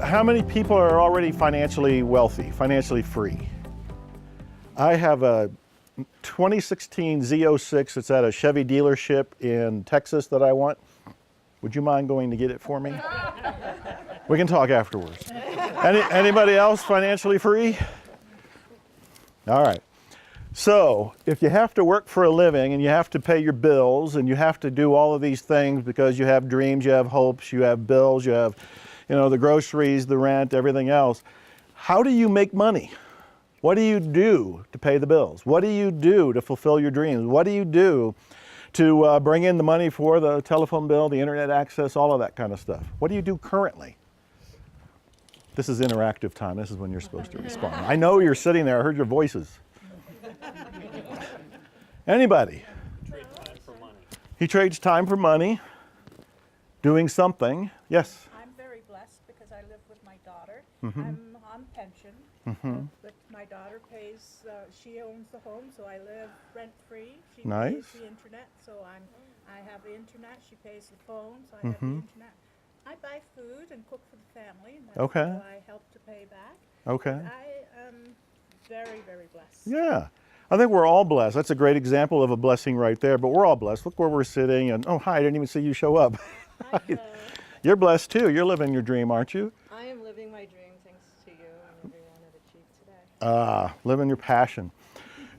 How many people are already financially wealthy, financially free? I have a 2016 Z06 that's at a Chevy dealership in Texas that I want. Would you mind going to get it for me? We can talk afterwards. Anybody else financially free? All right. So if you have to work for a living and you have to pay your bills and you have to do all of these things because you have dreams, you have hopes, you have bills, you have, the groceries, the rent, everything else, how do you make money? What do you do to pay the bills? What do you do to fulfill your dreams? What do you do to bring in the money for the telephone bill, the internet access, all of that kind of stuff? What do you do currently? This is interactive time. This is when you're supposed to respond. I know you're sitting there. I heard your voices. Anybody? Trade time for money. He trades time for money, doing something. Yes? I'm very blessed because I live with my daughter. Mm-hmm. I'm on pension, Mm-hmm. but my daughter pays, she owns the home, so I live rent-free. She Nice. pays the internet, so I have the internet. She pays the phone, so I have the Mm-hmm. internet. I buy food and cook for the family, and that's Okay. how I help to pay back. Okay. I am very, very blessed. Yeah. I think we're all blessed. That's a great example of a blessing right there, but we're all blessed. Look where we're sitting, and oh, hi, I didn't even see you show up. You're blessed too. You're living your dream, aren't you? I am living my dream thanks to you and everyone at Achieve today. Living your passion.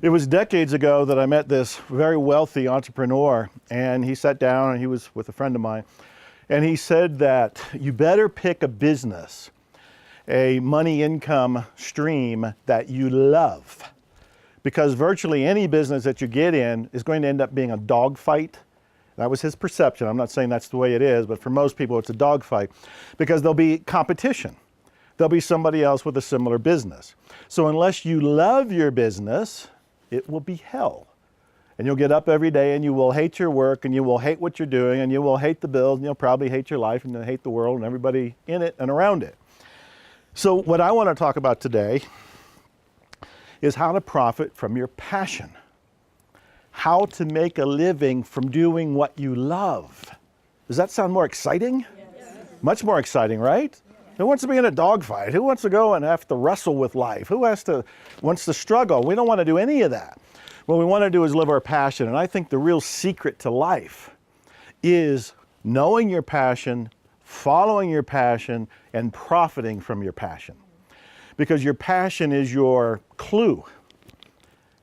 It was decades ago that I met this very wealthy entrepreneur, and he sat down and he was with a friend of mine, and he said that you better pick a business, a money income stream that you love, because virtually any business that you get in is going to end up being a dogfight. That was his perception. I'm not saying that's the way it is, but for most people it's a dogfight because there'll be competition. There'll be somebody else with a similar business. So unless you love your business, it will be hell. And you'll get up every day and you will hate your work and you will hate what you're doing and you will hate the bills and you'll probably hate your life and you'll hate the world and everybody in it and around it. So what I want to talk about today is how to profit from your passion. How to make a living from doing what you love. Does that sound more exciting? Yes. Much more exciting, right? Yes. Who wants to be in a dogfight? Who wants to go and have to wrestle with life? Who wants to struggle? We don't want to do any of that. What we want to do is live our passion. And I think the real secret to life is knowing your passion, following your passion, and profiting from your passion. Because your passion is your clue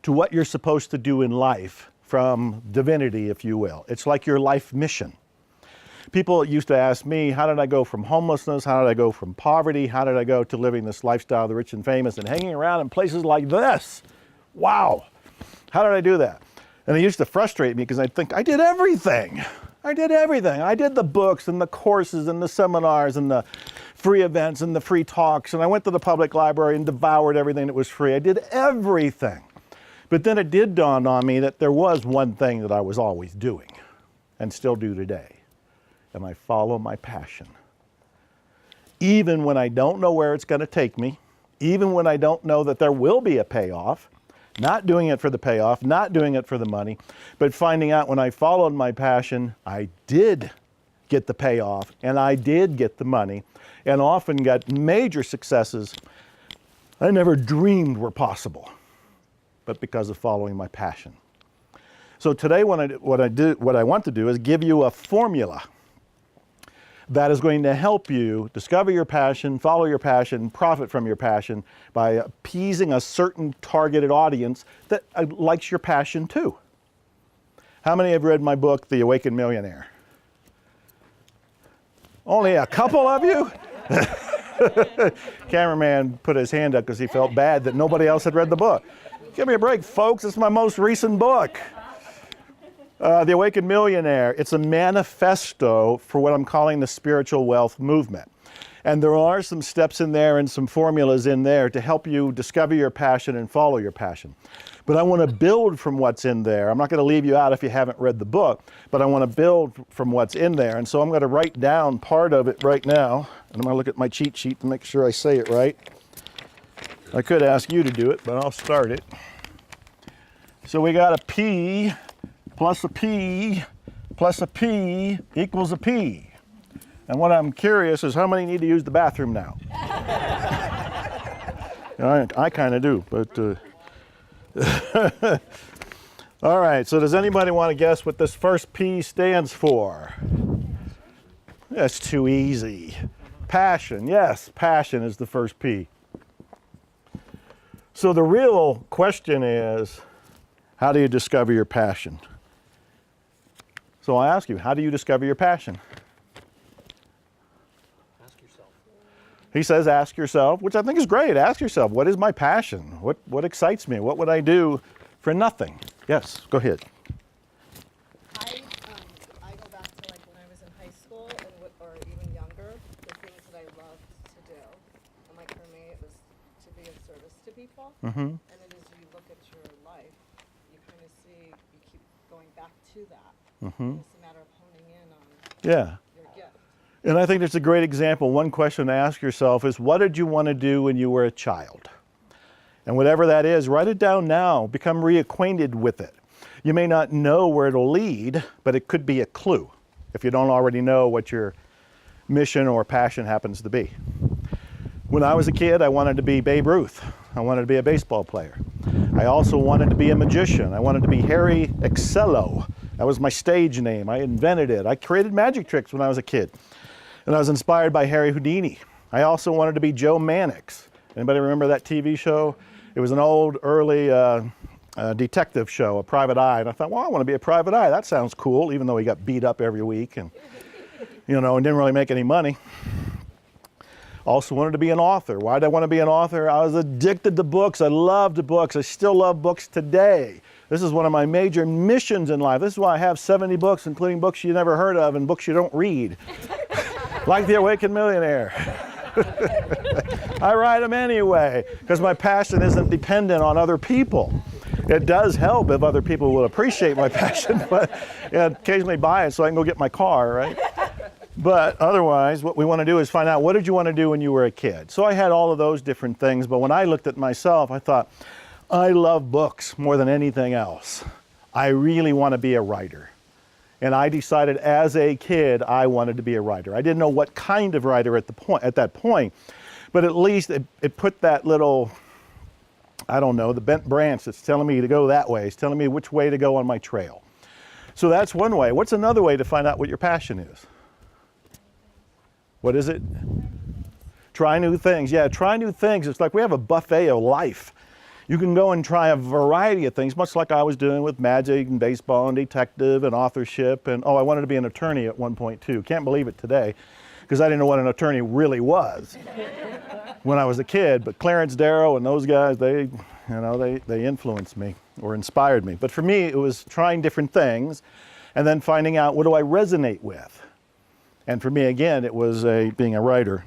to what you're supposed to do in life from divinity, if you will. It's like your life mission. People used to ask me, how did I go from homelessness? How did I go from poverty? How did I go to living this lifestyle of the rich and famous and hanging around in places like this? Wow. How did I do that? And it used to frustrate me because I'd think, I did everything. I did everything. I did the books and the courses and the seminars and the free events and the free talks. And I went to the public library and devoured everything that was free. I did everything. But then it did dawn on me that there was one thing that I was always doing and still do today. And I follow my passion. Even when I don't know where it's going to take me, even when I don't know that there will be a payoff, not doing it for the payoff, not doing it for the money, but finding out when I followed my passion, I did get the payoff and I did get the money and often got major successes I never dreamed were possible, but because of following my passion. So today what I want to do is give you a formula that is going to help you discover your passion, follow your passion, profit from your passion by appeasing a certain targeted audience that likes your passion too. How many have read my book, The Awakened Millionaire? Only a couple of you? Cameraman put his hand up because he felt bad that nobody else had read the book. Give me a break, folks. It's my most recent book. The Awakened Millionaire. It's a manifesto for what I'm calling the spiritual wealth movement. And there are some steps in there and some formulas in there to help you discover your passion and follow your passion. But I want to build from what's in there. I'm not going to leave you out if you haven't read the book, but I want to build from what's in there. And so I'm going to write down part of it right now. And I'm going to look at my cheat sheet to make sure I say it right. I could ask you to do it, but I'll start it. So we got a P plus a P plus a P equals a P. And what I'm curious is how many need to use the bathroom now? I kind of do, but all right, so does anybody want to guess what this first P stands for? That's too easy. Passion, yes, passion is the first P. So the real question is, how do you discover your passion? So I ask you, how do you discover your passion? Ask yourself. He says, ask yourself, which I think is great. Ask yourself, what is my passion? What excites me? What would I do for nothing? Yes, go ahead. I go back to like when I was in high school or even younger, the things that I loved to do. And like for me, it was to be of service to people. Mm-hmm. And then as you look at your life, you kind of see, you keep going back to that. Mm-hmm. It's a matter of honing in on Yeah. your gift. And I think that's a great example. One question to ask yourself is, what did you want to do when you were a child? And whatever that is, write it down now. Become reacquainted with it. You may not know where it'll lead, but it could be a clue if you don't already know what your mission or passion happens to be. When I was a kid, I wanted to be Babe Ruth. I wanted to be a baseball player. I also wanted to be a magician. I wanted to be Harry Excello. That was my stage name. I invented it. I created magic tricks when I was a kid. And I was inspired by Harry Houdini. I also wanted to be Joe Mannix. Anybody remember that TV show? It was an old, early detective show, a private eye. And I thought, well, I want to be a private eye. That sounds cool, even though he got beat up every week and, and didn't really make any money. Also wanted to be an author. Why did I want to be an author? I was addicted to books. I loved books. I still love books today. This is one of my major missions in life. This is why I have 70 books, including books you never heard of and books you don't read. Like The Awakened Millionaire. I write them anyway, because my passion isn't dependent on other people. It does help if other people will appreciate my passion, but occasionally buy it so I can go get my car, right? But otherwise, what we want to do is find out, what did you want to do when you were a kid? So I had all of those different things, but when I looked at myself, I thought, I love books more than anything else. I really want to be a writer. And I decided as a kid I wanted to be a writer. I didn't know what kind of writer at that point, but at least it put that little, I don't know, the bent branch that's telling me to go that way. It's telling me which way to go on my trail. So that's one way. What's another way to find out what your passion is? What is it? Try new things. Yeah, try new things. It's like we have a buffet of life. You can go and try a variety of things, much like I was doing with magic and baseball and detective and authorship. And I wanted to be an attorney at one point too. Can't believe it today, because I didn't know what an attorney really was when I was a kid. But Clarence Darrow and those guys, they influenced me or inspired me. But for me, it was trying different things and then finding out, what do I resonate with? And for me, again, it was being a writer.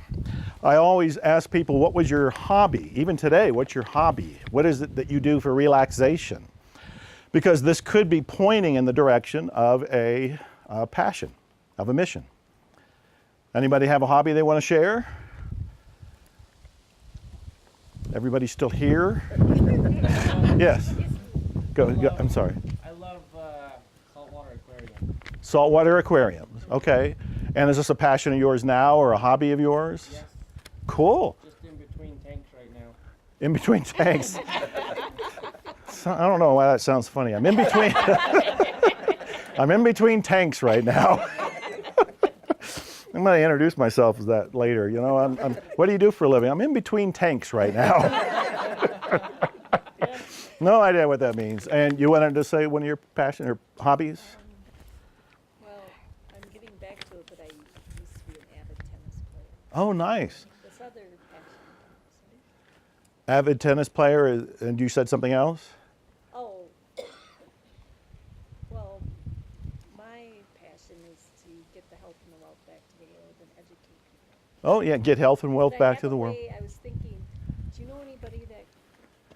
I always ask people, what was your hobby? Even today, what's your hobby? What is it that you do for relaxation? Because this could be pointing in the direction of a passion, of a mission. Anybody have a hobby they want to share? Everybody still here? Yes. Go. I'm sorry. I love saltwater aquarium. Saltwater aquariums. Okay. And is this a passion of yours now or a hobby of yours? Yes. Cool. Just in between tanks right now. In between tanks. So, I don't know why that sounds funny. I'm in between. I'm in between tanks right now. I'm going to introduce myself as that later. What do you do for a living? I'm in between tanks right now. No idea what that means. And you wanted to say one of your passion or hobbies? Well, I'm getting back to it, but I used to be an avid tennis player. Oh, nice. This other passion. Avid tennis player, and you said something else? Oh, well, my passion is to get the health and the wealth back to the world and educate people. Oh, yeah, get health and wealth But I back have to the a world. way, I was thinking, do you know anybody that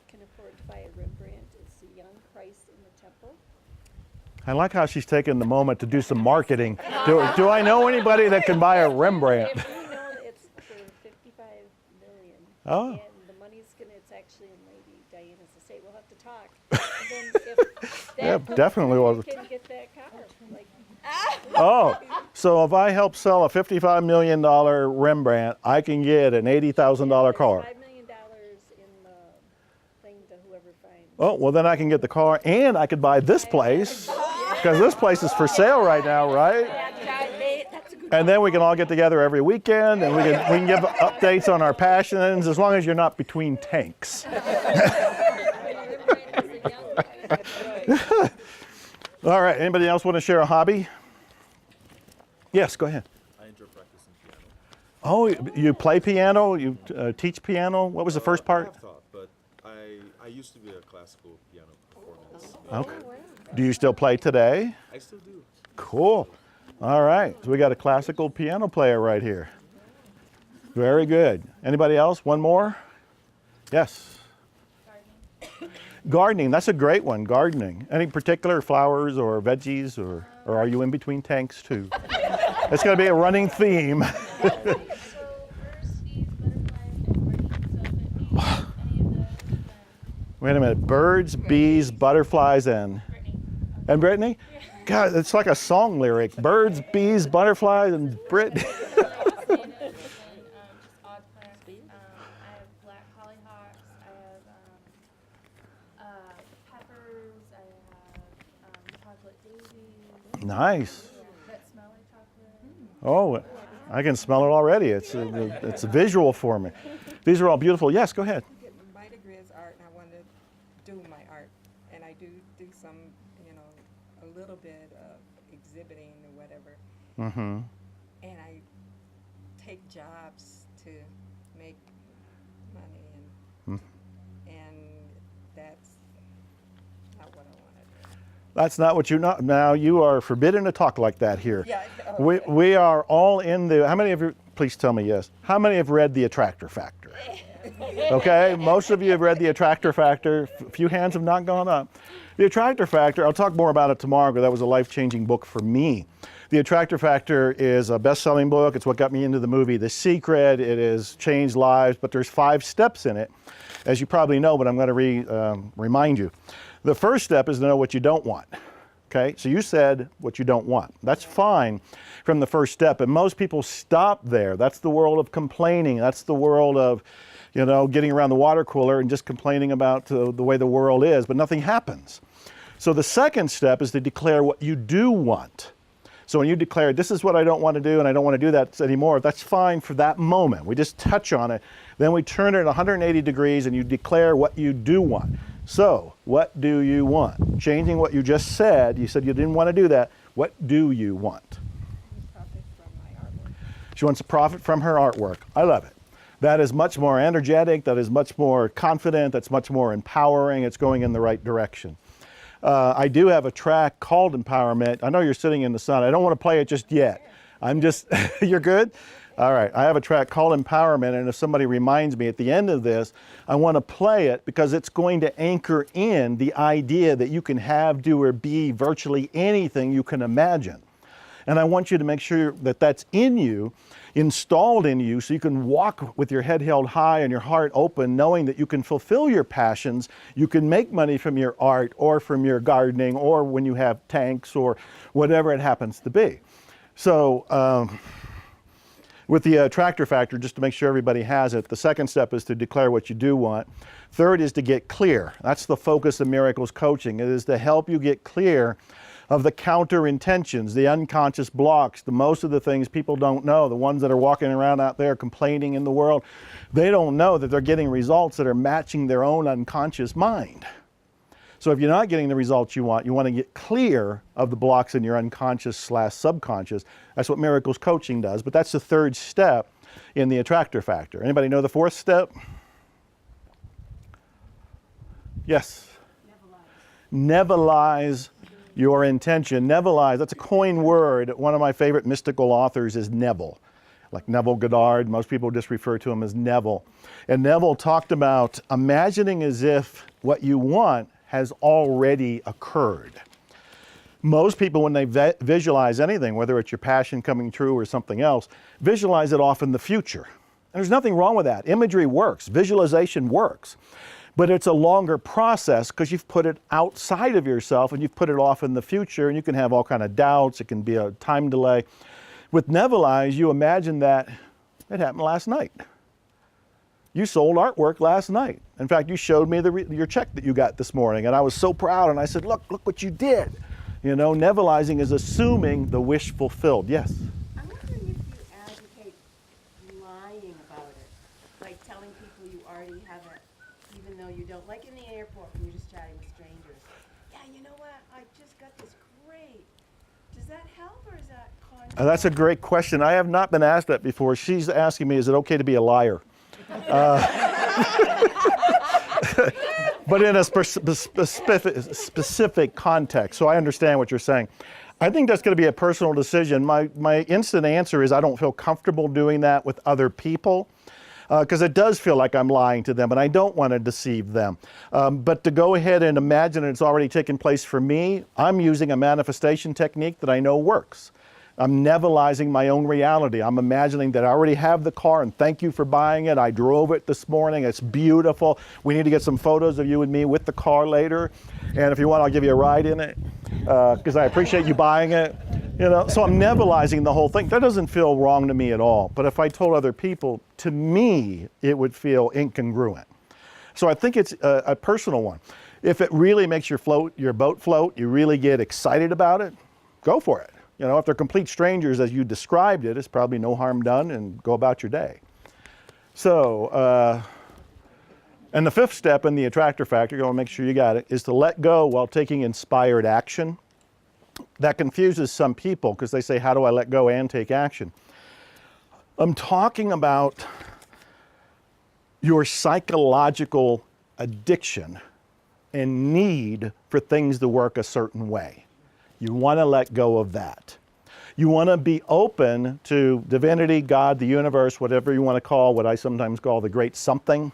can afford to buy a Rembrandt? It's the young Christ in the temple. I like how she's taking the moment to do some marketing. Do I know anybody that can buy a Rembrandt? If you know, it's for $55 million. Oh. And the money's it's actually in Lady Diana's estate. We'll have to talk. And then if that Yeah, comes definitely through, will. you can get that car. Like, Oh, so if I help sell a $55 million Rembrandt, I can get an $80,000 car. $5 million in the thing to whoever finds. Oh, well then I can get the car and I could buy this place because this place is for sale right now, right? And then we can all get together every weekend and we can give updates on our passions as long as you're not between tanks. All right, anybody else want to share a hobby? Yes, go ahead. I enjoy practicing piano. Oh, you play piano? You teach piano? What was the first I part? have taught, but I used to be a classical piano performance. Okay. Do you still play today? I still do. Cool. All right, so we got a classical piano player right here. Very good. Anybody else? One more? Yes. Gardening, that's a great one, gardening. Any particular flowers or veggies, or are you in between tanks too? It's going to be a running theme. So birds, bees, butterflies, and birdies, so if it means any of those, then Wait a minute, birds, bees, butterflies, and Brittany? God, it's like a song lyric. Birds, bees, butterflies, and Brittany. potatoes, and just odd plants. I have black hollyhocks, I have peppers, I have chocolate daisies. Nice. That smell like chocolate. Oh, I can smell it already. It's a visual for me. These are all beautiful. Yes, go ahead. My degree is art, and I want to do my art, and I do some, a little bit of exhibiting or whatever, Mm-hmm. and I take jobs to make money, and that's not what I want to do. That's not what you know. Now you are forbidden to talk like that here. Yeah. We are all in the. How many of you? Please tell me yes. How many have read The Attractor Factor? Okay, most of you have read The Attractor Factor. A few hands have not gone up. The Attractor Factor. I'll talk more about it tomorrow because that was a life-changing book for me. The Attractor Factor is a best-selling book. It's what got me into the movie The Secret. It has changed lives, but there's 5 steps in it, as you probably know, but I'm going to remind you. The first step is to know what you don't want. Okay, so you said what you don't want. That's fine from the first step, and most people stop there. That's the world of complaining. That's the world of, getting around the water cooler and just complaining about the way the world is, but nothing happens. So the second step is to declare what you do want. So when you declare, this is what I don't want to do and I don't want to do that anymore, that's fine for that moment. We just touch on it. Then we turn it 180 degrees and you declare what you do want. So what do you want? Changing what you just said, you said you didn't want to do that. What do you want? Profit from my artwork. She wants to profit from her artwork. I love it. That is much more energetic. That is much more confident. That's much more empowering. It's going in the right direction. I do have a track called Empowerment. I know you're sitting in the sun. I don't want to play it just yet. I'm just, you're good? All right, I have a track called Empowerment, and if somebody reminds me at the end of this, I want to play it because it's going to anchor in the idea that you can have, do, or be virtually anything you can imagine. And I want you to make sure that that's in you, installed in you, so you can walk with your head held high and your heart open, knowing that you can fulfill your passions, you can make money from your art or from your gardening or when you have tanks or whatever it happens to be. So with the Attractor Factor, just to make sure everybody has it, the second step is to declare what you do want. Third is to get clear. That's the focus of Miracles Coaching. It is to help you get clear of the counter intentions, the unconscious blocks, most of the things people don't know, the ones that are walking around out there complaining in the world, they don't know that they're getting results that are matching their own unconscious mind. So if you're not getting the results you want to get clear of the blocks in your unconscious/subconscious. That's what Miracles Coaching does, but that's the third step in the Attractor Factor. Anybody know the fourth step? Yes? Nevelize your intention. Nevelize, that's a coin word. One of my favorite mystical authors is Neville, like Neville Goddard. Most people just refer to him as Neville. And Neville talked about imagining as if what you want has already occurred. Most people, when they visualize anything, whether it's your passion coming true or something else, visualize it off in the future. And there's nothing wrong with that. Imagery works. Visualization works. But it's a longer process because you've put it outside of yourself and you've put it off in the future, and you can have all kind of doubts. It can be a time delay. With Nevelize, you imagine that it happened last night. You sold artwork last night. In fact, you showed me your check that you got this morning, and I was so proud, and I said, look what you did. You know, Nevelizing is assuming the wish fulfilled. Yes? I'm wondering if you advocate lying about it, like telling people you already have it, even though you don't. Like in the airport when you're just chatting with strangers. Yeah, you know what? I just got this great. Does that help or is that contrary? That's a great question. I have not been asked that before. She's asking me, is it okay to be a liar? But in a specific context, so I understand what you're saying. I think that's going to be a personal decision. My instant answer is I don't feel comfortable doing that with other people because it does feel like I'm lying to them, and I don't want to deceive them. But to go ahead and imagine it's already taken place for me, I'm using a manifestation technique that I know works. I'm Nevelizing my own reality. I'm imagining that I already have the car, and thank you for buying it. I drove it this morning. It's beautiful. We need to get some photos of you and me with the car later. And if you want, I'll give you a ride in it because I appreciate you buying it. You know, so I'm Nevelizing the whole thing. That doesn't feel wrong to me at all. But if I told other people, to me, it would feel incongruent. So I think it's a personal one. If it really makes your boat float, you really get excited about it, go for it. You know, if they're complete strangers as you described it, it's probably no harm done, and go about your day. So, and the fifth step in the attractor factor, you're going to make sure you got it, is to let go while taking inspired action. That confuses some people because they say, how do I let go and take action? I'm talking about your psychological addiction and need for things to work a certain way. You want to let go of that. You want to be open to divinity, God, the universe, whatever you want to call, what I sometimes call the great something,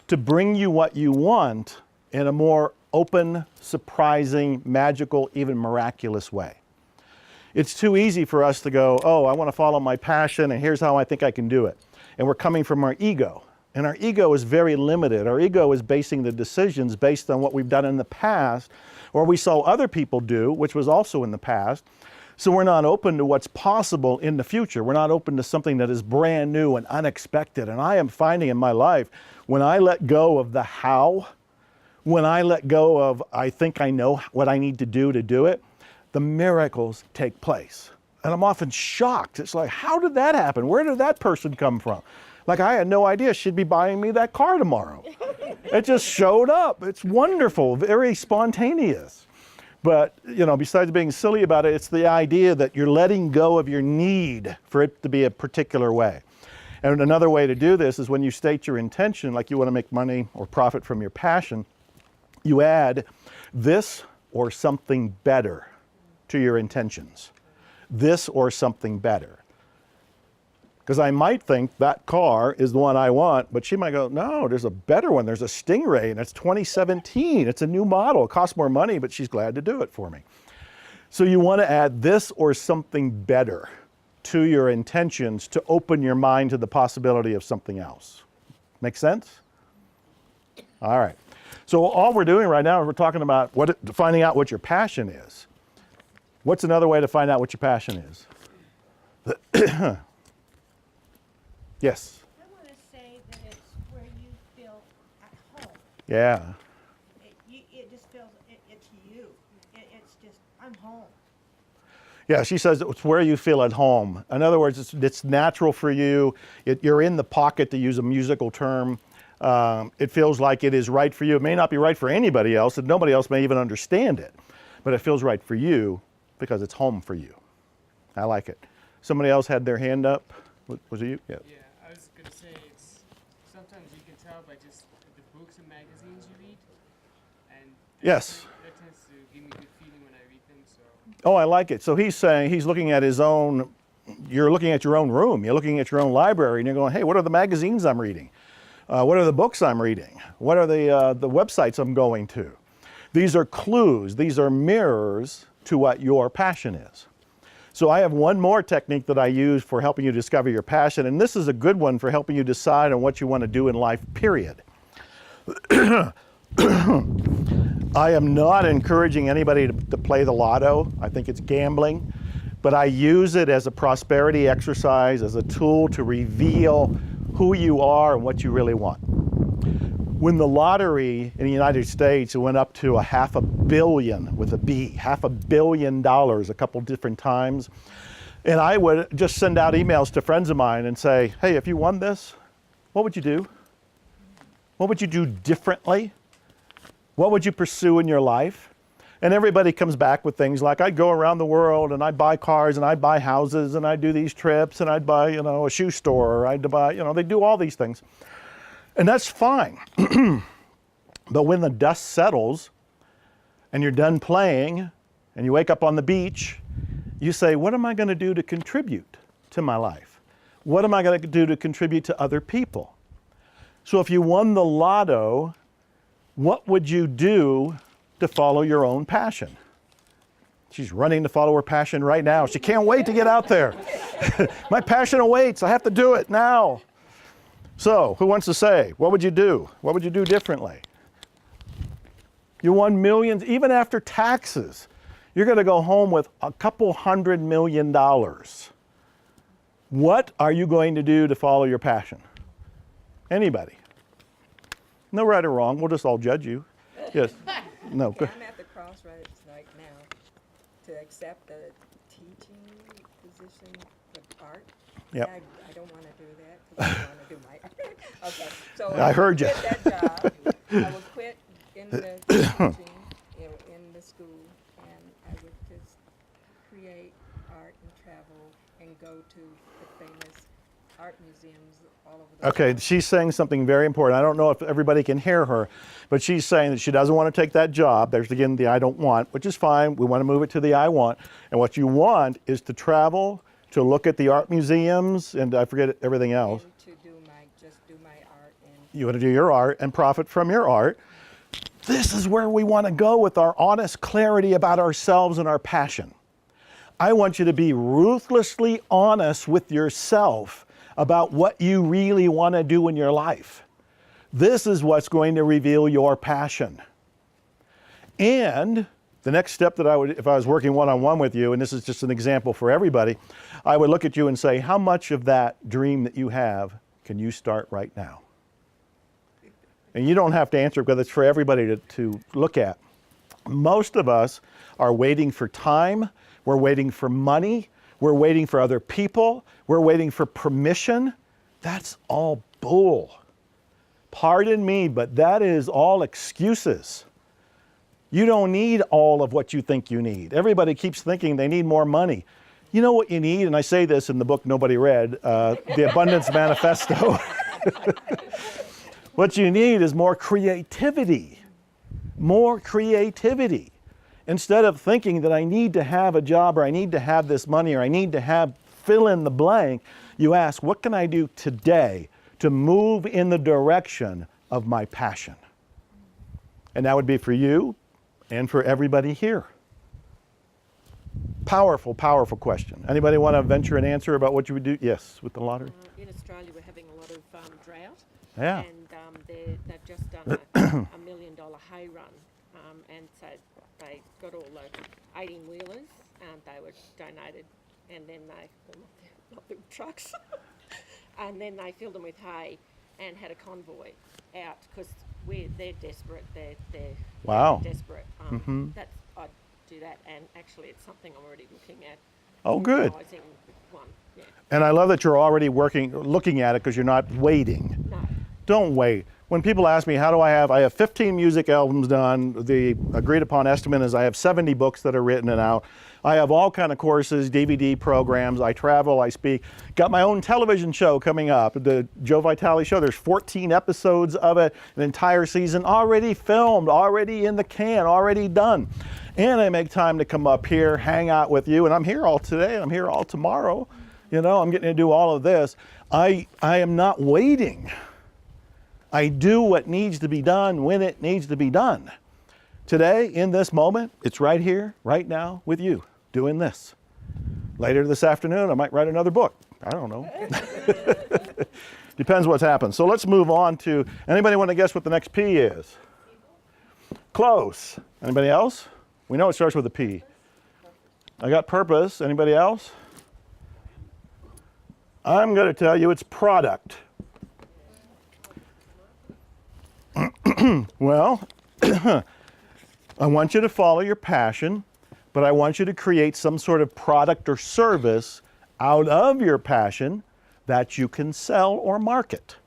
to bring you what you want in a more open, surprising, magical, even miraculous way. It's too easy for us to go, oh, I want to follow my passion, and here's how I think I can do it. And we're coming from our ego. And our ego is very limited. Our ego is basing the decisions based on what we've done in the past, or we saw other people do, which was also in the past. So we're not open to what's possible in the future. We're not open to something that is brand new and unexpected. And I am finding in my life, when I let go of the how, when I let go of I think I know what I need to do it, the miracles take place. And I'm often shocked. It's like, how did that happen? Where did that person come from? Like, I had no idea she'd be buying me that car tomorrow. It just showed up. It's wonderful, very spontaneous. But, you know, besides being silly about it, it's the idea that you're letting go of your need for it to be a particular way. And another way to do this is when you state your intention, like you want to make money or profit from your passion, you add this or something better to your intentions. This or something better. Because I might think that car is the one I want, but she might go, no, there's a better one. There's a Stingray, and it's 2017. It's a new model. It costs more money, but she's glad to do it for me. So you want to add this or something better to your intentions to open your mind to the possibility of something else. Make sense? All right. So all we're doing right now is we're talking about finding out what your passion is. What's another way to find out what your passion is? Yes. I want to say that it's where you feel at home. Yeah. It just feels, it's you. It's just, I'm home. Yeah, she says it's where you feel at home. In other words, it's natural for you. You're in the pocket, to use a musical term. It feels like it is right for you. It may not be right for anybody else, and nobody else may even understand it. But it feels right for you because it's home for you. I like it. Somebody else had their hand up. Was it you? Yeah. Yeah, I was gonna say it's sometimes you can tell by just the books and magazines you read, and Yes. that tends to give me a good feeling when I read them. So Oh, I like it. So he's saying he's looking at his own, you're looking at your own room, you're looking at your own library, and you're going, hey, what are the magazines I'm reading? What are the books I'm reading? What are the websites I'm going to? These are clues, these are mirrors to what your passion is. So I have one more technique that I use for helping you discover your passion, and this is a good one for helping you decide on what you want to do in life, period. I am not encouraging anybody to play the lotto. I think it's gambling. But I use it as a prosperity exercise, as a tool to reveal who you are and what you really want. When the lottery in the United States went up to a $500 million with a B, $500 million a couple different times, and I would just send out emails to friends of mine and say, hey, if you won this, what would you do? What would you do differently? What would you pursue in your life? And everybody comes back with things like, I'd go around the world and I'd buy cars and I'd buy houses and I'd do these trips and I'd buy, a shoe store, or I'd buy, they do all these things. And that's fine. But when the dust settles and you're done playing and you wake up on the beach, you say, what am I going to do to contribute to my life? What am I going to do to contribute to other people? So if you won the lotto, what would you do to follow your own passion? She's running to follow her passion right now. She can't wait to get out there. My passion awaits. I have to do it now. So, who wants to say, what would you do? What would you do differently? You won millions, even after taxes. You're going to go home with a couple $100 million. What are you going to do to follow your passion? Anybody? No right or wrong. We'll just all judge you. Yes. No. Okay, I'm at the crossroads right now to accept a teaching position with art. Yep. I don't want to do that because I want to do my art. Okay, so I heard you. Quit that job. I would quit in the teaching, in the school, and I would just create art and travel and go to the famous art museums all over the Okay, world. she's saying something very important. I don't know if everybody can hear her, but she's saying that she doesn't want to take that job. There's again the I don't want, which is fine. We want to move it to the I want. And what you want is to travel, to look at the art museums, and I forget everything else. And to just do my art and You want to do your art and profit from your art. This is where we want to go with our honest clarity about ourselves and our passion. I want you to be ruthlessly honest with yourself about what you really want to do in your life. This is what's going to reveal your passion. And the next step that I would, if I was working one-on-one with you, and this is just an example for everybody, I would look at you and say, how much of that dream that you have can you start right now? And you don't have to answer because it's for everybody to look at. Most of us are waiting for time, we're waiting for money, we're waiting for other people, we're waiting for permission. That's all bull. Pardon me, but that is all excuses. You don't need all of what you think you need. Everybody keeps thinking they need more money. You know what you need, and I say this in the book nobody read, The Abundance Manifesto. What you need is more creativity. More creativity. Instead of thinking that I need to have a job, or I need to have this money, or I need to have fill in the blank, you ask, what can I do today to move in the direction of my passion? And that would be for you and for everybody here. Powerful, powerful question. Anybody want to venture an answer about what you would do? Yes, with the lottery? In Australia, we're having a lot of drought. Yeah. And they've just done a $1 million hay run. And so they got all the 18-wheelers, and they were donated, and then not the trucks, and then they filled them with hay and had a convoy out because they're desperate. They're Wow. desperate. I'd do that, and actually it's something I'm already looking at. Oh, good. Organising one, yeah. And I love that you're already looking at it because you're not waiting. No. Don't wait. When people ask me, how do I have 15 music albums done. The agreed upon estimate is I have 70 books that are written and out. I have all kind of courses, DVD programs. I travel, I speak. Got my own television show coming up, the Joe Vitale show. There's 14 episodes of it, an entire season already filmed, already in the can, already done. And I make time to come up here, hang out with you. And I'm here all today, I'm here all tomorrow. I'm getting to do all of this. I am not waiting. I do what needs to be done when it needs to be done. Today, in this moment, it's right here, right now, with you, doing this. Later this afternoon, I might write another book. I don't know. Depends what's happened. So let's move on to, anybody want to guess what the next P is? Close. Anybody else? We know it starts with a P. I got purpose. Anybody else? I'm going to tell you it's product. Well, I want you to follow your passion, but I want you to create some sort of product or service out of your passion that you can sell or market.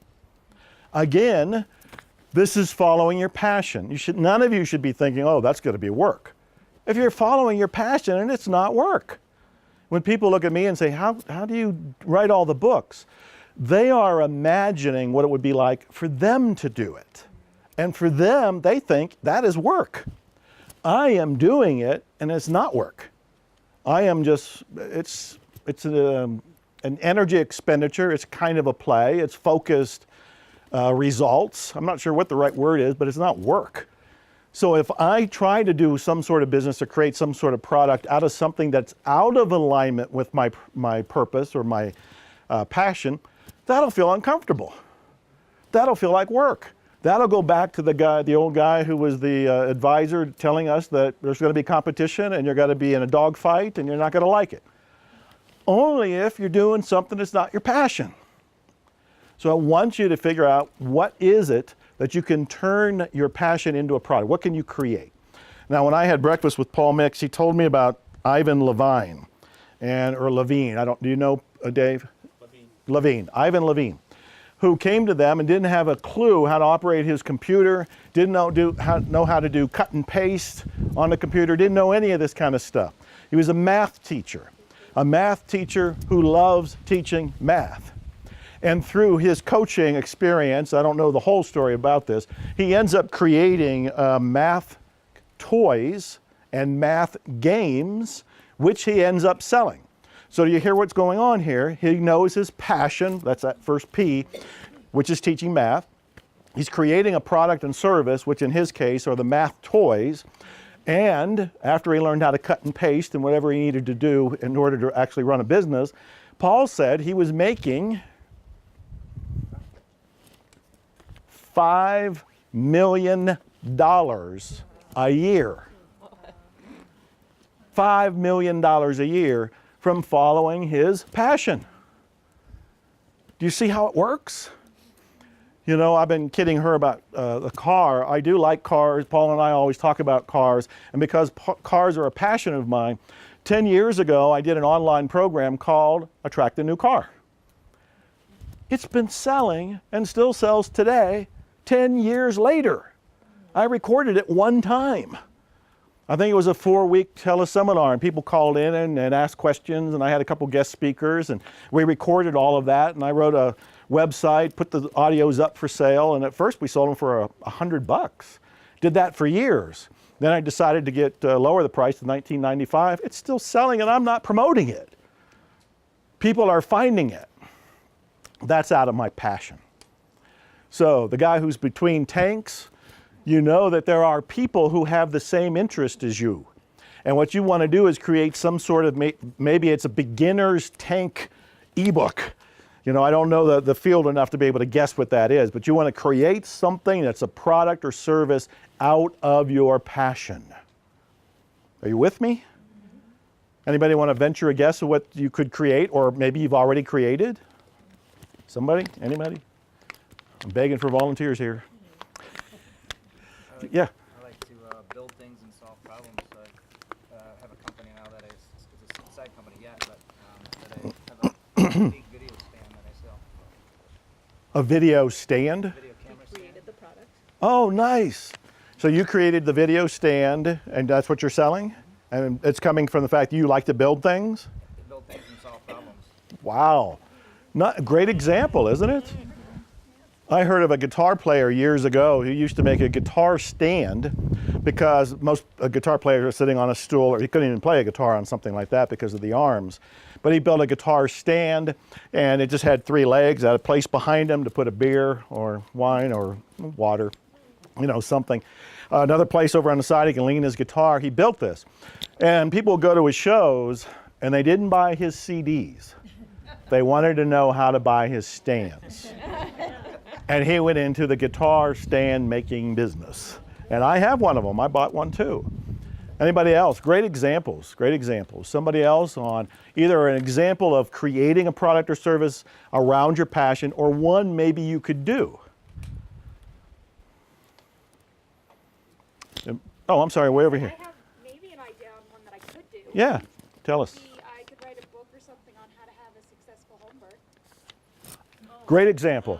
Again, this is following your passion. None of you should be thinking, oh, that's going to be work. If you're following your passion and it's not work. When people look at me and say, how do you write all the books? They are imagining what it would be like for them to do it. And for them, they think that is work. I am doing it and it's not work. I am just, it's an energy expenditure. It's kind of a play. It's focused results. I'm not sure what the right word is, but it's not work. So if I try to do some sort of business or create some sort of product out of something that's out of alignment with my purpose or my passion, that'll feel uncomfortable. That'll feel like work. That'll go back to the old guy who was the advisor telling us that there's going to be competition and you're going to be in a dogfight and you're not going to like it. Only if you're doing something that's not your passion. So I want you to figure out what is it that you can turn your passion into a product. What can you create? Now, when I had breakfast with Paul Mix, he told me about Ivan Levine, or Levine. Do you know Dave? Levine. Ivan Levine, who came to them and didn't have a clue how to operate his computer, didn't know how to do cut and paste on the computer, didn't know any of this kind of stuff. He was a math teacher who loves teaching math. And through his coaching experience, I don't know the whole story about this, he ends up creating math toys and math games, which he ends up selling. So do you hear what's going on here? He knows his passion, that's that first P, which is teaching math. He's creating a product and service, which in his case are the math toys. And after he learned how to cut and paste and whatever he needed to do in order to actually run a business, Paul said he was making $5 million a year. $5 million a year from following his passion. Do you see how it works? You know, I've been kidding her about the car. I do like cars. Paul and I always talk about cars. And because cars are a passion of mine, 10 years ago, I did an online program called Attract a New Car. It's been selling and still sells today, 10 years later. I recorded it one time. I think it was a 4-week teleseminar, and people called in and asked questions, and I had a couple guest speakers, and we recorded all of that, and I wrote a website, put the audios up for sale, and at first we sold them for $100. Did that for years. Then I decided to lower the price to $19.95. It's still selling, and I'm not promoting it. People are finding it. That's out of my passion. So the guy who's between tanks, you know that there are people who have the same interest as you. And what you want to do is create some sort of, maybe it's a beginner's tank ebook. You know, I don't know the field enough to be able to guess what that is, but you want to create something that's a product or service out of your passion. Are you with me? Anybody want to venture a guess of what you could create, or maybe you've already created? Somebody? Anybody? I'm begging for volunteers here. Yeah. I like to build things and solve problems. I have a company now that it's a side company yet, but that I have a unique video stand that I sell. A video stand? Video camera stand. Created the product. Oh, nice. So you created the video stand, and that's what you're selling? And it's coming from the fact that you like to build things? To build things and solve problems. Wow. Not a great example, isn't it? I heard of a guitar player years ago who used to make a guitar stand because most guitar players are sitting on a stool, or he couldn't even play a guitar on something like that because of the arms. But he built a guitar stand, and it just had 3 legs, had a place behind him to put a beer or wine or water, you know, something. Another place over on the side he can lean his guitar. He built this. And people would go to his shows, and they didn't buy his CDs. They wanted to know how to buy his stands. And he went into the guitar stand making business. And I have one of them. I bought one too. Anybody else? Great examples, great examples. Somebody else on either an example of creating a product or service around your passion, or one maybe you could do. Oh, I'm sorry, way over here. I have maybe an idea on one that I could do. Yeah, tell us. Maybe I could write a book or something on how to have a successful home birth. Great example.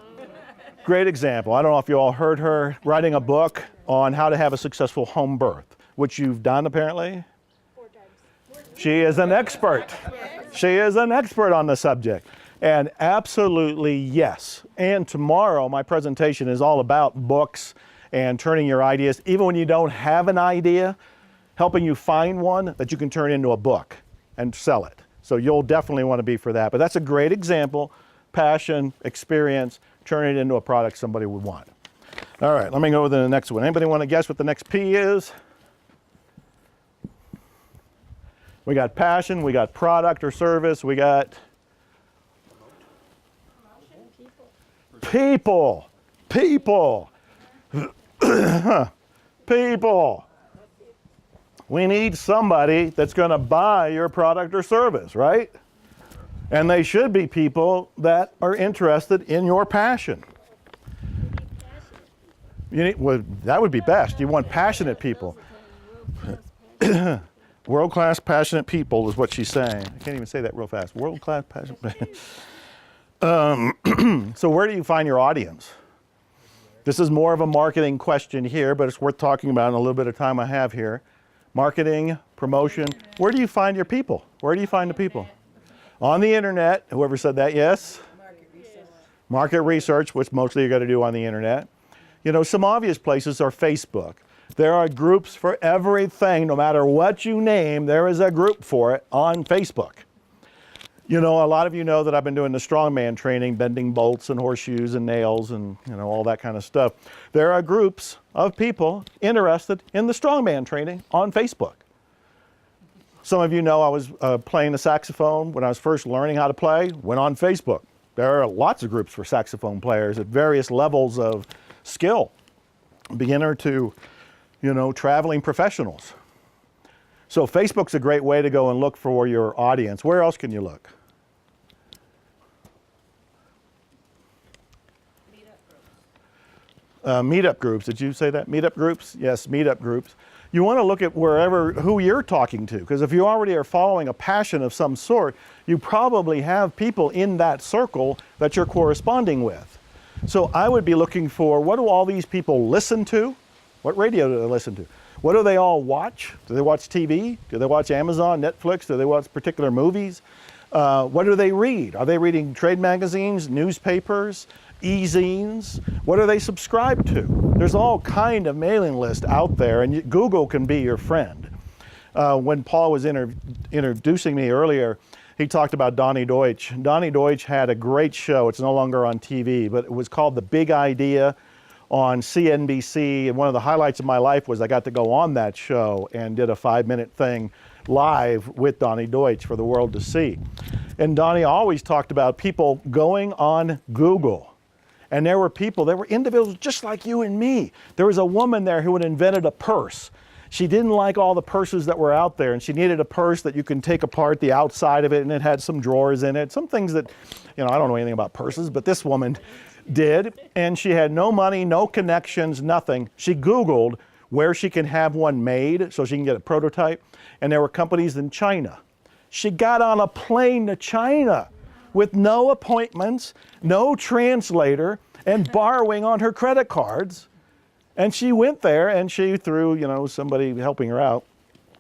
Great example. I don't know if you all heard her writing a book on how to have a successful home birth, which you've done apparently. 4 times. She is an expert. She is an expert on the subject. And absolutely yes. And tomorrow my presentation is all about books and turning your ideas, even when you don't have an idea, helping you find one that you can turn into a book and sell it. So you'll definitely want to be for that. But that's a great example. Passion, experience, turn it into a product somebody would want. All right, let me go to the next one. Anybody want to guess what the next P is? We got passion, we got product or service, we got people. People. People. We need somebody that's going to buy your product or service, right? And they should be people that are interested in your passion. You need, well, that would be best. You want passionate people. World-class passionate people is what she's saying. I can't even say that real fast. World-class passionate. So where do you find your audience? This is more of a marketing question here, but it's worth talking about in a little bit of time I have here. Marketing, promotion. Where do you find your people? Where do you find the people? On the internet. Whoever said that, yes? Market research, which mostly you got to do on the internet. You know, some obvious places are Facebook. There are groups for everything. No matter what you name, there is a group for it on Facebook. You know, a lot of you know that I've been doing the strongman training, bending bolts and horseshoes and nails and, you know, all that kind of stuff. There are groups of people interested in the strongman training on Facebook. Some of you know I was playing the saxophone when I was first learning how to play, went on Facebook. There are lots of groups for saxophone players at various levels of skill, beginner to, you know, traveling professionals. So Facebook's a great way to go and look for your audience. Where else can you look? Meetup groups. Did you say that? Meetup groups? Yes, meetup groups. You want to look at who you're talking to, because if you already are following a passion of some sort, you probably have people in that circle that you're corresponding with. So I would be looking for, what do all these people listen to? What radio do they listen to? What do they all watch? Do they watch TV? Do they watch Amazon, Netflix? Do they watch particular movies? What do they read? Are they reading trade magazines, newspapers, e-zines? What do they subscribe to? There's all kind of mailing lists out there, and Google can be your friend. When Paul was introducing me earlier, he talked about Donnie Deutsch. Donnie Deutsch had a great show. It's no longer on TV, but it was called The Big Idea on CNBC. And one of the highlights of my life was I got to go on that show and did a 5-minute thing live with Donnie Deutsch for the world to see. And Donnie always talked about people going on Google. And there were individuals just like you and me. There was a woman there who had invented a purse. She didn't like all the purses that were out there, and she needed a purse that you can take apart the outside of it, and it had some drawers in it. Some things that, you know, I don't know anything about purses, but this woman did. And she had no money, no connections, nothing. She Googled where she can have one made so she can get a prototype. And there were companies in China. She got on a plane to China with no appointments, no translator, and borrowing on her credit cards. And she went there, and she, through, you know, somebody helping her out,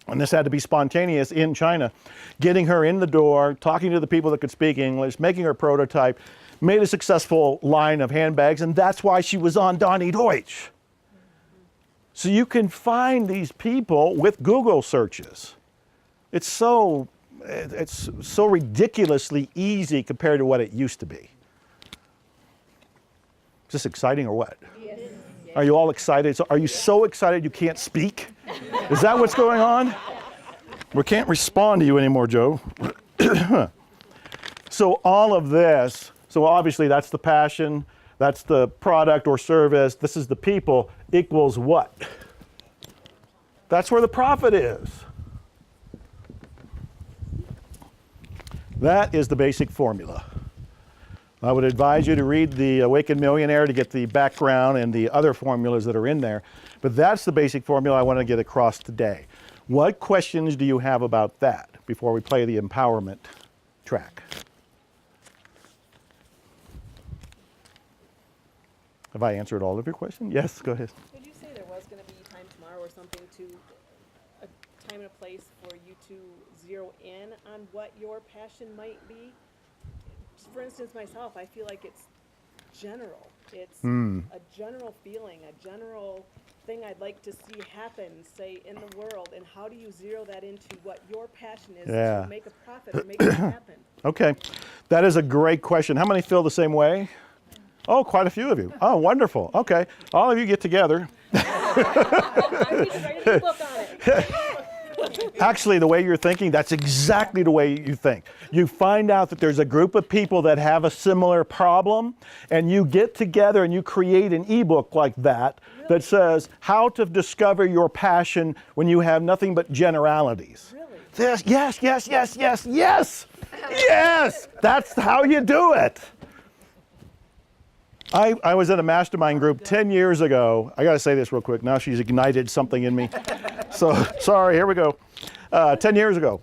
and this had to be spontaneous in China, getting her in the door, talking to the people that could speak English, making her prototype, made a successful line of handbags, and that's why she was on Donnie Deutsch. So you can find these people with Google searches. It's so ridiculously easy compared to what it used to be. Is this exciting or what? Yes. Are you all excited? So are you so excited you can't speak? Is that what's going on? We can't respond to you anymore, Joe. So all of this, so obviously that's the passion, That's the product or service. This is the people equals what? That's where the profit is. That is the basic formula. I would advise you to read The Awakened Millionaire to get the background and the other formulas that are in there. But that's the basic formula I want to get across today. What questions do you have about that before we play the empowerment track? Have I answered all of your questions? Yes, go ahead. Did you say there was going to be time tomorrow or something to, a time and a place for you to zero in on what your passion might be? For instance, myself, I feel like it's general. It's a general feeling, a general thing I'd like to see happen, say, in the world. And how do you zero that into what your passion is to make a profit or make it happen? Okay, that is a great question. How many feel the same way? Oh, quite a few of you. Oh, wonderful. Okay, all of you get together. I need to write a book on it. Actually, the way you're thinking, that's exactly the way you think. You find out that there's a group of people that have a similar problem, and you get together and you create an ebook like that that says how to discover your passion when you have nothing but generalities. Really? Yes, yes, yes, yes, yes, yes. That's how you do it. I was in a mastermind group 10 years ago. I got to say this real quick. Now she's ignited something in me. So, sorry, here we go. 10 years ago,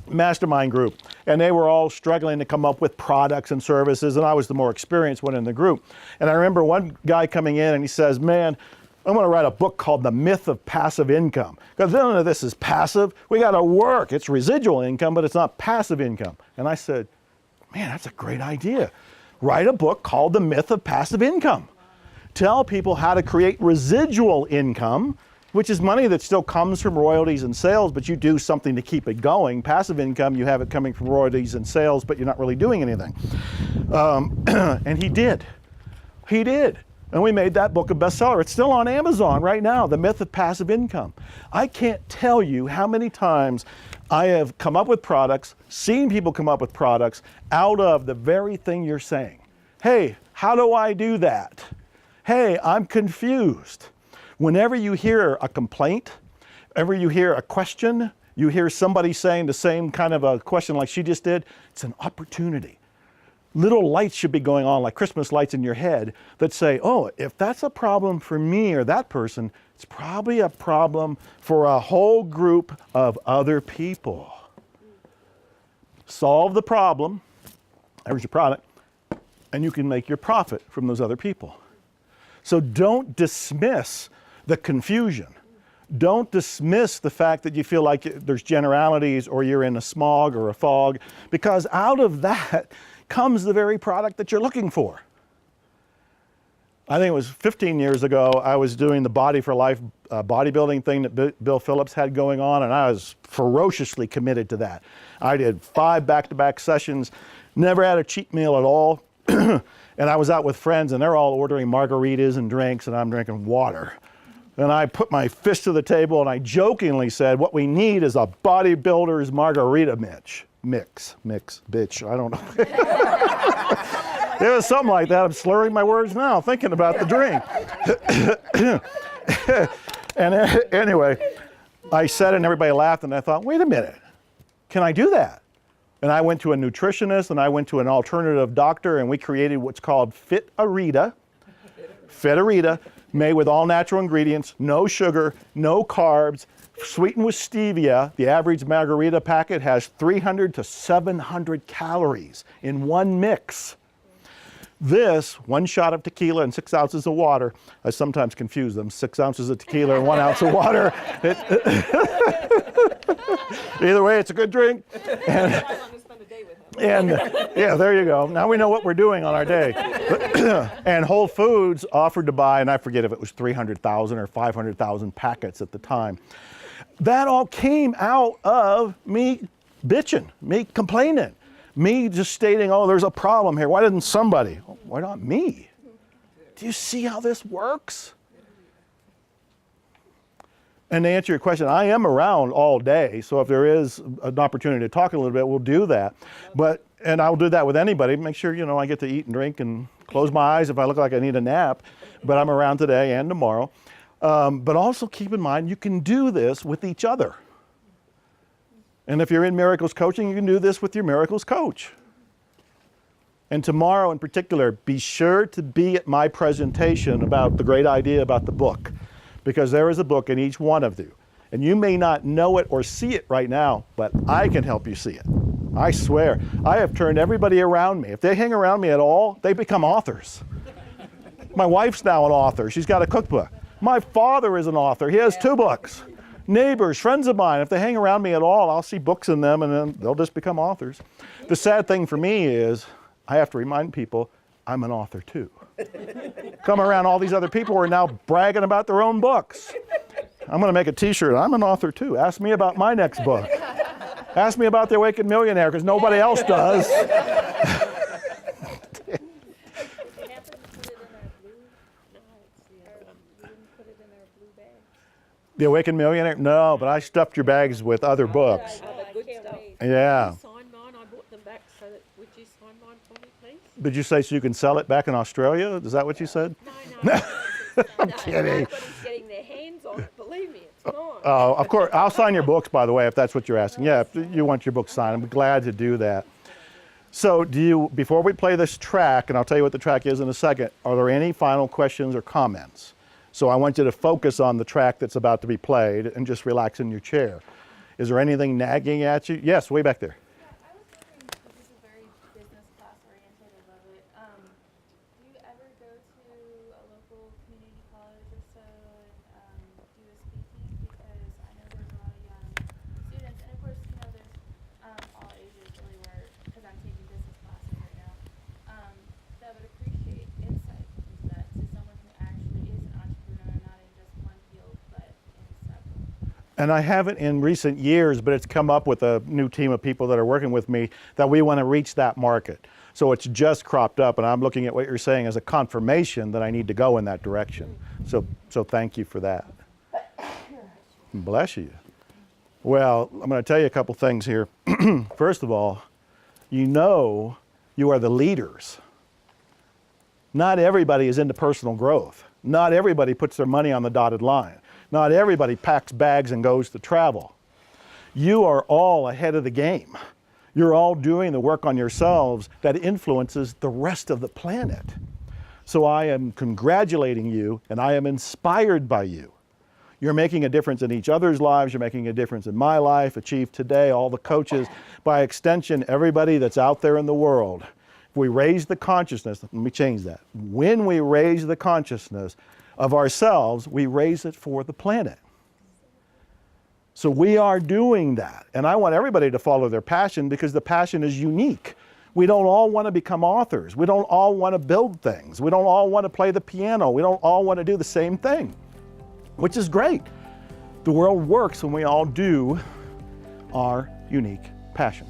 mastermind group. And they were all struggling to come up with products and services. And I was the more experienced one in the group. And I remember one guy coming in and he says, man, I'm going to write a book called The Myth of Passive Income. Because none of this is passive. We got to work. It's residual income, but it's not passive income. And I said, man, that's a great idea. Write a book called The Myth of Passive Income. Tell people how to create residual income, which is money that still comes from royalties and sales, but you do something to keep it going. Passive income, you have it coming from royalties and sales, but you're not really doing anything. And he did. He did. And we made that book a bestseller. It's still on Amazon right now, The Myth of Passive Income. I can't tell you how many times I have come up with products, seen people come up with products out of the very thing you're saying. Hey, how do I do that? Hey, I'm confused. Whenever you hear a complaint, whenever you hear a question, you hear somebody saying the same kind of a question like she just did, it's an opportunity. Little lights should be going on like Christmas lights in your head that say, oh, if that's a problem for me or that person, it's probably a problem for a whole group of other people. Solve the problem, there's your product, and you can make your profit from those other people. So don't dismiss the confusion. Don't dismiss the fact that you feel like there's generalities or you're in a smog or a fog, because out of that comes the very product that you're looking for. I think it was 15 years ago, I was doing the Body for Life bodybuilding thing that Bill Phillips had going on, and I was ferociously committed to that. I did 5 back-to-back sessions, never had a cheat meal at all, and I was out with friends, and they're all ordering margaritas and drinks, and I'm drinking water. And I put my fist to the table, and I jokingly said, what we need is a bodybuilder's margarita mix, bitch, I don't know. It was something like that. I'm slurring my words now, thinking about the drink. And anyway, I said it and everybody laughed, and I thought, wait a minute, can I do that? And I went to a nutritionist and I went to an alternative doctor, and we created what's called Fit-A-Rita, made with all natural ingredients, no sugar, no carbs, sweetened with stevia. The average margarita packet has 300 to 700 calories in one mix. This, 1 shot of tequila and 6 ounces of water, I sometimes confuse them, 6 ounces of tequila and 1 ounce of water. Either way, it's a good drink. And yeah, there you go. Now we know what we're doing on our day. And Whole Foods offered to buy, and I forget if it was 300,000 or 500,000 packets at the time. That all came out of me bitching, me complaining, me just stating, oh, there's a problem here. Why didn't somebody? Why not me? Do you see how this works? And to answer your question, I am around all day, so if there is an opportunity to talk a little bit, we'll do that. But And I'll do that with anybody. Make sure, you know, I get to eat and drink and close my eyes if I look like I need a nap, but I'm around today and tomorrow. But also keep in mind, you can do this with each other. And if you're in Miracles Coaching, you can do this with your Miracles coach. And tomorrow in particular, be sure to be at my presentation about the great idea about the book, because there is a book in each one of you. And you may not know it or see it right now, but I can help you see it. I swear, I have turned everybody around me. If they hang around me at all, they become authors. My wife's now an author. She's got a cookbook. My father is an author. He has 2 books. Neighbors, friends of mine, if they hang around me at all, I'll see books in them and then they'll just become authors. The sad thing for me is I have to remind people I'm an author too. Come around all these other people who are now bragging about their own books. I'm going to make a t-shirt. I'm an author too. Ask me about my next book. Ask me about The Awakened Millionaire, because nobody else does. The Awakened Millionaire? No, but I stuffed your bags with other books. Good stuff. Yeah. Sign mine, I bought them back, so that, would you sign mine for me, please? Did you say so you can sell it back in Australia? Is that what you said? No. I'm kidding. Nobody's getting their hands on it, believe me, it's mine. Oh, of course. I'll sign your books, by the way, if that's what you're asking. Yeah, if you want your book signed, I'm glad to do that. So before we play this track, and I'll tell you what the track is in a second, are there any final questions or comments? So I want you to focus on the track that's about to be played and just relax in your chair. Is there anything nagging at you? Yes, way back there. Yeah, I was wondering, because this is very business class oriented, I love it. Do you ever go to a local community college or so and do a speaking? Because I know there's a lot of young students, and of course, you know, there's all ages really where, because I'm taking business classes right now, that would appreciate insight into that to someone who actually is an entrepreneur, not in just one field, but in several. And I haven't in recent years, but it's come up with a new team of people that are working with me that we want to reach that market. So it's just cropped up, and I'm looking at what you're saying as a confirmation that I need to go in that direction. So thank you for that. Bless you. Well, I'm going to tell you a couple things here. First of all, you know you are the leaders. Not everybody is into personal growth. Not everybody puts their money on the dotted line. Not everybody packs bags and goes to travel. You are all ahead of the game. You're all doing the work on yourselves that influences the rest of the planet. So I am congratulating you, and I am inspired by you. You're making a difference in each other's lives. You're making a difference in my life, Achieve Today, all the coaches, by extension, everybody that's out there in the world. If we raise the consciousness, let me change that. When we raise the consciousness of ourselves, we raise it for the planet. So we are doing that. And I want everybody to follow their passion, because the passion is unique. We don't all want to become authors. We don't all want to build things. We don't all want to play the piano. We don't all want to do the same thing, which is great. The world works when we all do our unique passion.